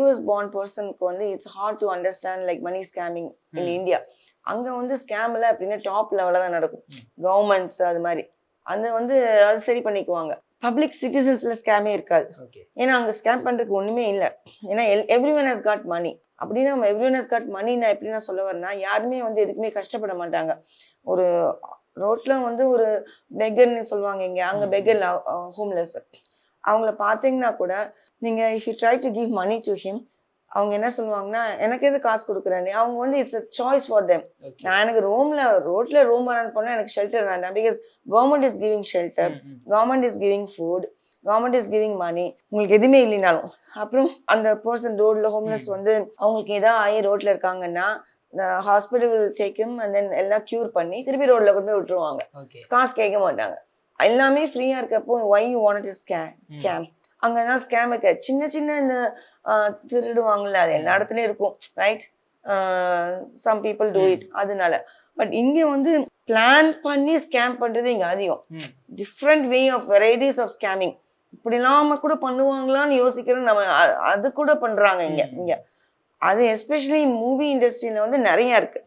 US born பர்சனுக்கு வந்து it's hard to understand like money scamming in India. அங்க வந்து ஸ்கேம்ல அப்படின்னா டாப் லெவலில் தான் நடக்கும். கவர்மெண்ட்ஸ் அது மாதிரி அந்த வந்து அது சரி பண்ணிக்குவாங்க. பப்ளிக் சிட்டிசன்ஸ்ல ஸ்கேமே இருக்காது. ஏன்னா அங்க ஸ்கேம் பண்றதுக்கு ஒண்ணுமே இல்லை. ஏன்னா எவ்ரி ஒன் ஹஸ் காட் மணி. அப்படின்னா எவ்ரி ஒன் ஹஸ் காட் மணி நான் எப்படி நான் சொல்ல வரேன்னா, யாருமே வந்து எதுக்குமே கஷ்டப்பட மாட்டாங்க. ஒரு ரோட்ல வந்து ஒரு பெக்கர்னு சொல்லுவாங்க இங்க, அங்க பெக்கர் ஹோம்லெஸ். அவங்கள பார்த்தீங்கன்னா கூட நீங்க if you try to give money to him, அவங்க என்ன சொல்லுவாங்கன்னா, எனக்கு எது காசு கொடுக்குறேன்னு. அவங்க வந்து it's a choice for them. நான் எனக்கு ரோட்ல ரூம் ரன் பண்ணா எனக்கு ஷெல்டர் வேண்டாம். Because government is giving shelter, government is giving food, government is giving money. உங்களுக்கு எதுவுமே இல்லைனாலும் அப்புறம் அந்த பர்சன் ரோட்ல ஹோம்லெஸ் வந்து அவங்களுக்கு ஏதாவது ஆகி ரோட்ல இருக்காங்கன்னா hospital will take him and then எல்லாம் கியூர் பண்ணி திருப்பி ரோட்ல கொண்டு போய் விட்டுருவாங்க. காசு கேட்க மாட்டாங்க. எல்லாமே ஃப்ரீயா இருக்கப்போ why you want to scam? அங்கதான் ஸ்கேம் இருக்க. சின்ன சின்ன இந்த திருடுவாங்கல்ல, அது எல்லா இடத்துலயும் இருக்கும், right? Some people do it. அதனால பட் இங்க வந்து பிளான் பண்ணி ஸ்கேம் பண்றது இங்க அதிகம். Different way of varieties of scamming. இப்படி இல்லாம கூட பண்ணுவாங்களான்னு யோசிக்கிறோம் நம்ம. அது கூட பண்றாங்க இங்க. அது எஸ்பெஷலி மூவி இண்டஸ்ட்ரியில வந்து நிறைய இருக்கு.